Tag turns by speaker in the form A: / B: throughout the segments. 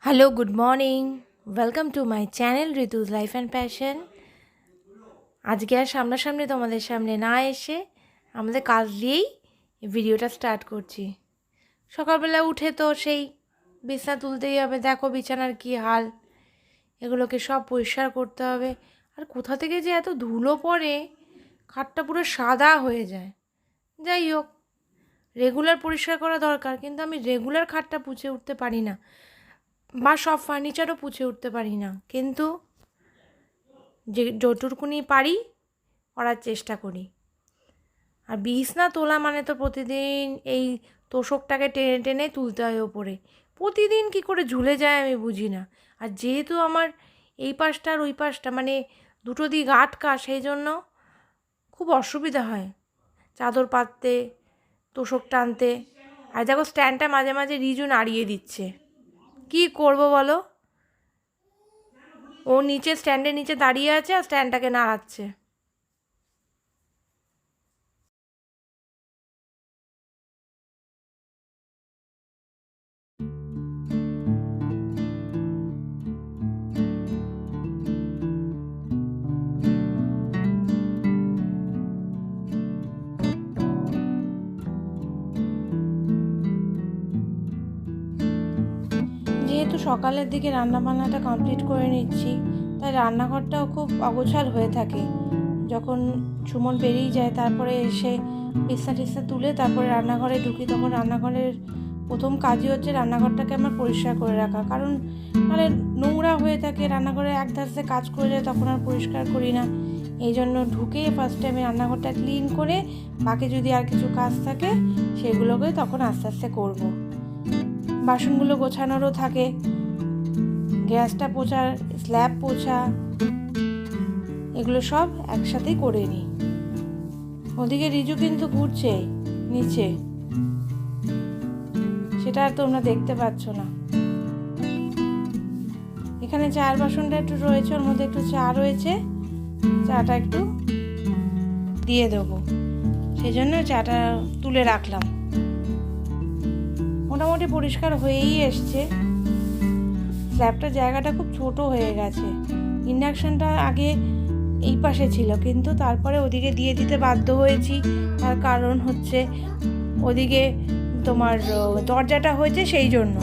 A: Hello, good morning. Welcome to my channel Ritu's life and passion. আজকে আর সামনাসামনি তোমাদের সামনে না এসে আমাদের কাজ দিয়েই ভিডিওটা স্টার্ট করছি। সকালবেলা উঠে তো সেই বিছানা তুলতেই হবে। দেখো বিছানার কী হাল, এগুলোকে সব পরিষ্কার করতে হবে। আর কোথা থেকে যে এত ধুলো পড়ে, খাটটা পুরো সাদা হয়ে যায়। যাই হোক, রেগুলার পরিষ্কার করা দরকার, কিন্তু আমি রেগুলার খাটটা পুছে উঠতে পারি না, বা সব ফার্নিচারও পুছে উঠতে পারি না, কিন্তু যে যতটুকুনি পারি করার চেষ্টা করি। আর বিছনা তোলা মানে তো প্রতিদিন এই তোষকটাকে টেনে টেনে তুলতে হয় ওপরে। প্রতিদিন কি করে ঝুলে যায় আমি বুঝি না। আর যেহেতু আমার এই পাশটা আর ওই পাশটা মানে দুটো দিক আটকা, সেই জন্য খুব অসুবিধা হয় চাদর পাততে, তোষক টানতে। আর দেখো স্ট্যান্ডটা মাঝে মাঝে রিজু নাড়িয়ে দিচ্ছে, কি করব বলো? ও নিচে স্ট্যান্ডের নিচে দাঁড়িয়ে আছে আর স্ট্যান্ডটাকে নাড়াচ্ছে। যেহেতু সকালের দিকে রান্নাবান্নাটা কমপ্লিট করে নিচ্ছি, তাই রান্নাঘরটাও খুব অগোছাল হয়ে থাকে। যখন সুমন বেরিয়ে যায়, তারপরে এসে বিছনা টিছনা তুলে তারপরে রান্নাঘরে ঢুকি, তখন রান্নাঘরের প্রথম কাজই হচ্ছে রান্নাঘরটাকে আমার পরিষ্কার করে রাখা। কারণ মানে নোংরা হয়ে থাকে, রান্নাঘরে এক ধারে কাজ করে যায়, তখন আর পরিষ্কার করি না। এই জন্য ঢুকে ফার্স্টে আমি রান্নাঘরটা ক্লিন করে বাকি যদি আর কিছু কাজ থাকে সেগুলোকে তখন আস্তে আস্তে করব। বাসনগুলো গোছানোরও থাকে, গ্যাসটা পোছা, স্ল্যাব পোছা, এগুলো সব একসাথেই করে নিই। ওদিকে রিজু কিন্তু ঘুরছে নিচে, সেটা আর তোমরা দেখতে পাচ্ছ না। এখানে চায়ের বাসনটা একটু রয়েছে, ওর মধ্যে একটু চা রয়েছে, চাটা একটু দিয়ে দেবো, সেই জন্য চাটা তুলে রাখলাম। মোটামুটি পরিষ্কার হয়েই এসছে। স্ল্যাবটার জায়গাটা খুব ছোট হয়ে গেছে। ইন্ডাকশানটা আগে এই পাশে ছিল, কিন্তু তারপরে ওদিকে দিয়ে দিতে বাধ্য হয়েছি। তার কারণ হচ্ছে ওদিকে তোমার দরজাটা হয়েছে, সেই জন্য।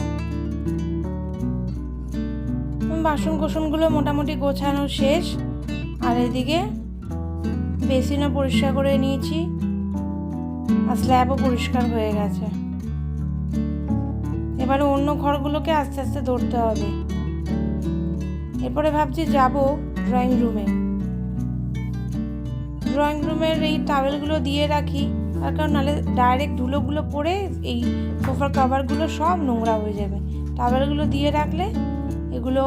A: বাসন কোসনগুলো মোটামুটি গোছানো শেষ। আর এদিকে বেসিনও পরিষ্কার করে নিয়েছি, আর স্ল্যাবও পরিষ্কার হয়ে গেছে। এবারে অন্য ঘরগুলোকে আস্তে আস্তে ধরতে হবে। এরপরে ভাবছি যাব ড্রয়িং রুমে। ড্রয়িং রুমের এই টাওয়েলগুলো দিয়ে রাখি, তার কারণ নাহলে ডাইরেক্ট ধুলোগুলো পড়ে এই সোফার কভারগুলো সব নোংরা হয়ে যাবে। টাওয়েলগুলো দিয়ে রাখলে এগুলো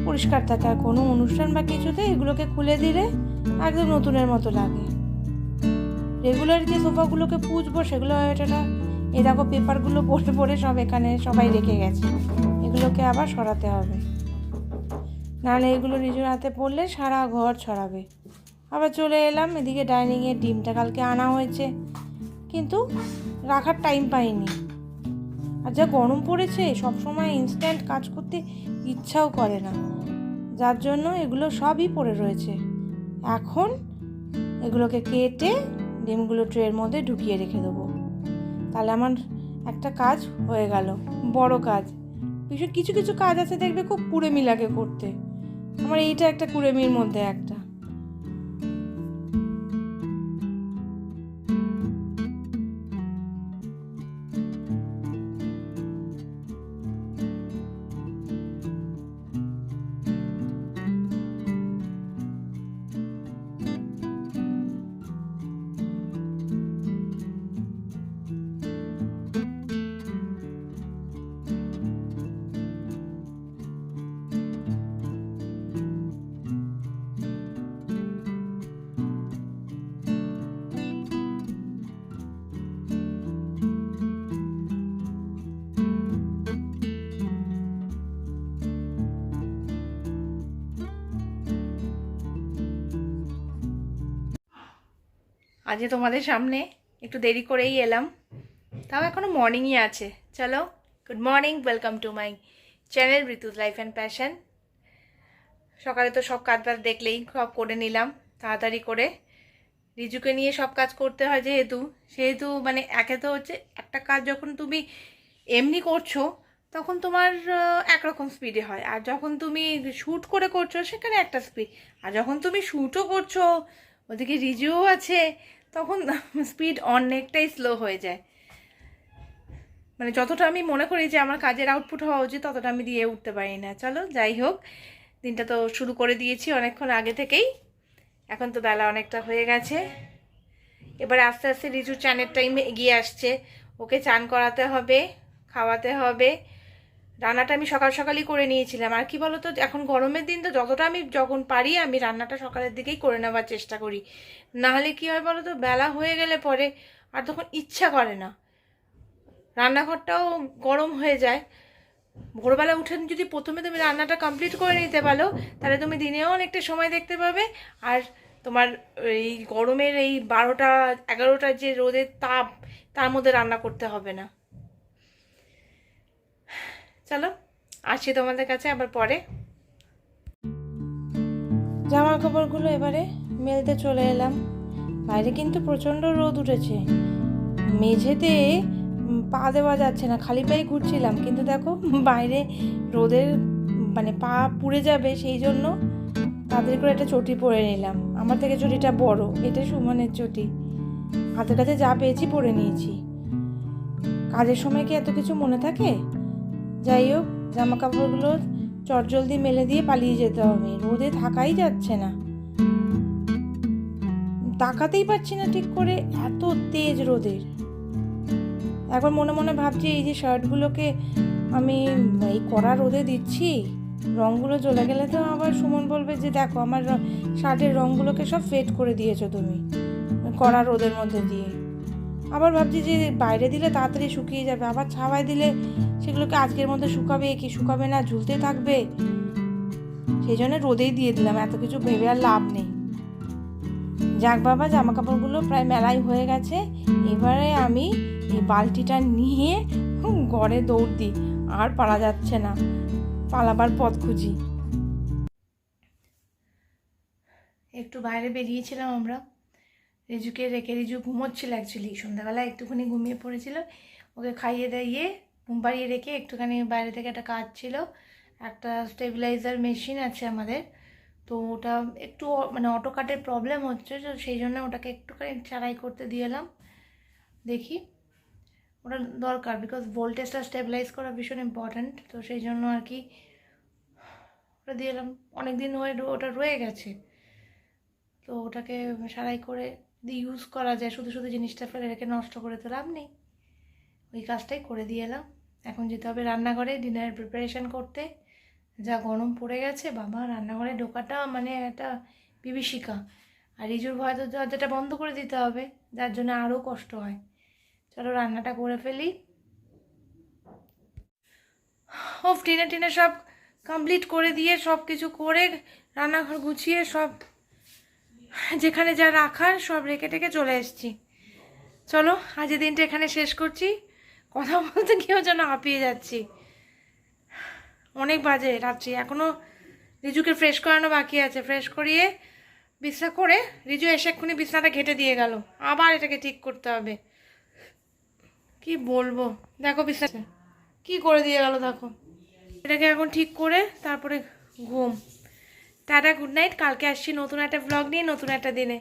A: পরিষ্কার থাকে, আর কোনো অনুষ্ঠান বা কিছুতে এগুলোকে খুলে দিলে একদম নতুনের মতো লাগে। রেগুলার যে সোফাগুলোকে পুছবো সেগুলো এটা এই দেখো পেপারগুলো পড়ে পড়ে সব এখানে সবাই রেখে গেছে, এগুলোকে আবার সরাতে হবে, নাহলে এগুলো নিজের হাতে পড়লে সারা ঘর ছড়াবে। আবার চলে এলাম এদিকে ডাইনিংয়ে। ডিমটা কালকে আনা হয়েছে, কিন্তু রাখার টাইম পাইনি। আর যা গরম পড়েছে, সবসময় ইনস্ট্যান্ট কাজ করতে ইচ্ছাও করে না, যার জন্য এগুলো সবই পড়ে রয়েছে। এখন এগুলোকে কেটে ডিমগুলো ট্রের মধ্যে ঢুকিয়ে রেখে দেবো, তাহলে আমার একটা কাজ হয়ে গেল, বড় কাজ। কিছু কিছু কাজ আছে দেখবে খুব কুড়েমি লাগে করতে, আমার এইটা একটা কুড়েমির মধ্যে একটা। আজকে তোমাদের সামনে একটু দেরি করেই এলাম, তাও এখনও মর্নিংই আছে। চলো, good morning, welcome to my channel Ritu's life and passion. সকালে তো সব কাজ বাজ দেখলেই সব করে নিলাম তাড়াতাড়ি করে। রিজুকে নিয়ে সব কাজ করতে হয় সেহেতু মানে একে তো হচ্ছে একটা কাজ যখন তুমি এমনি করছো তখন তোমার একরকম স্পিডে হয়, আর যখন তুমি শ্যুট করে করছো সেখানে একটা স্পিড, আর যখন তুমি শ্যুটও করছো ওদিকে রিজুও আছে তখন স্পিড অনেকটাই স্লো হয়ে যায়। মানে যতটা আমি মনে করি যে আমার কাজের আউটপুট হওয়া উচিত ততটা আমি দিয়ে উঠতে পারি না। চলো যাই হোক, দিনটা তো শুরু করে দিয়েছি অনেকক্ষণ আগে থেকেই। এখন তো বেলা অনেকটা হয়ে গেছে। এবার আস্তে আস্তে রিজুর চানের টাইম এগিয়ে আসছে। ওকে চান করাতে হবে, খাওয়াতে হবে। রান্নাটা আমি সকাল সকালই করে নিয়েছিলাম। আর কি বলো তো, এখন গরমের দিন তো যতটা আমি যখন পারি আমি রান্নাটা সকালের দিকেই করে নেওয়ার চেষ্টা করি। নাহলে কি হয় বলো তো, বেলা হয়ে গেলে পরে আর তখন ইচ্ছা করে না, রান্নাঘরটাও গরম হয়ে যায়। ভোরবেলা উঠে যদি প্রথমে তুমি রান্নাটা কমপ্লিট করে নিতে পারো তাহলে তুমি দিনেও অনেকটা সময় দেখতে পাবে। আর তোমার এই গরমের এই 12টা 11টার যে রোদের তাপ, তার মধ্যে রান্না করতে হবে না। চলো আসছি তোমাদের কাছে আবার পরে। জামা কাপড়গুলো এবারে মেলতে চলে এলাম। বাইরে কিন্তু প্রচণ্ড রোদ উঠেছে, মেঝেতে পা দেওয়া যাচ্ছে না, খালি পায়ে ঘুরছিলাম, কিন্তু দেখো বাইরে রোদের মানে পা পুড়ে যাবে সেই জন্য তাড়াতাড়ি করে একটা চটি পরে নিলাম। আমার থেকে চটিটা বড়, এটা সুমনের চটি। হাতের কাছে যা পেয়েছি পরে নিয়েছি। কাজের সময় কি এত কিছু মনে থাকে? যাই হোক, জামা কাপড়গুলো চটজলদি মেলে দিয়ে পালিয়ে যেতে হবে, রোদে থাকাই যাচ্ছে না, তাকাতেই পারছি না ঠিক করে, এত তেজ রোদের। একবার মনে মনে ভাবছি এই যে শার্টগুলোকে আমি এই কড়া রোদে দিচ্ছি, রঙগুলো জ্বলে গেলে তো আবার সুমন বলবে যে দেখো আমার শার্টের রঙগুলোকে সব ফেড করে দিয়েছো তুমি কড়া রোদের মধ্যে দিয়ে। আবার ভাবছি যে বাইরে দিলে তাড়াতাড়ি শুকিয়ে যাবে, আবার ছাওয়ায় দিলে সেগুলোকে আজকের মধ্যে শুকাবে কি শুকাবে না ঝুলতে থাকবে, সেই জন্য রোদেই দিয়ে দিলাম। এত কিছু ভেবে আর লাভ নেই। যাক বাবা, জামা কাপড়গুলো প্রায় মেলাই হয়ে গেছে। এবারে আমি এই বালতিটা নিয়ে ঘরে দৌড় দিই, আর পারা যাচ্ছে না, পালাবার পথ খুঁজি। একটু বাইরে বেরিয়েছিলাম আমরা, রিজুকে রেখে। রিজু ঘুমোচ্ছিল অ্যাকচুয়ালি, সন্ধ্যাবেলা একটুখানি ঘুমিয়ে পড়েছিল। ওকে খাইয়ে দাইয়ে ঘুম পাড়িয়ে রেখে একটুখানি বাইরে থেকে একটা কাজ ছিল, একটা স্টেবিলাইজার মেশিন আছে আমাদের, তো ওটা একটু মানে অটো কাটের প্রবলেম হচ্ছে, তো সেই জন্য ওটাকে একটুখানি চালাই করতে দিয়ে এলাম। দেখি, ওটা দরকার, বিকজ ভোল্টেজটা স্টেবিলাইজ করা ভীষণ ইম্পর্ট্যান্ট, তো সেই জন্য আর কি ওটা দিয়ে এলাম। অনেক দিন হয়ে ওটা রয়ে গেছে, তো ওটাকে সারাই করে দিয়ে ইউজ করা যায়, শুধু শুধু জিনিসটা ফেলে রেখে নষ্ট করে তো লাভ নেই। ওই কাজটাই করে দিয়ে এলাম। এখন যেতে হবে রান্নাঘরে ডিনারের প্রিপারেশান করতে। যা গরম পড়ে গেছে বাবা, রান্নাঘরে ঢোকাটা মানে একটা বিভীষিকা। আর রিজুর ভয় তো দরজাটা বন্ধ করে দিতে হবে, যার জন্য আরও কষ্ট হয়। চলো রান্নাটা করে ফেলি। টিনে সব কমপ্লিট করে দিয়ে সব কিছু করে রান্নাঘর গুছিয়ে সব যেখানে যা রাখার সব রেখে টেকে চলে এসেছি। চলো আজকের দিনটা এখানে শেষ করছি। কথা বলতে গিয়েও যেন হাঁপিয়ে যাচ্ছি, অনেক বাজে রাত্রি। এখনও রিজুকে ফ্রেশ করানো বাকি আছে, ফ্রেশ করিয়ে বিছনা করে রিজু এসে এক্ষুনি বিছনাটা ঘেটে দিয়ে গেল, আবার এটাকে ঠিক করতে হবে। কি বলবো, দেখো বিছনা কি করে দিয়ে গেল, দেখো। এটাকে এখন ঠিক করে তারপরে ঘুম। Tata, good night. কালকে আসছি নতুন একটা ব্লগ নিয়ে, নতুন একটা দিনে।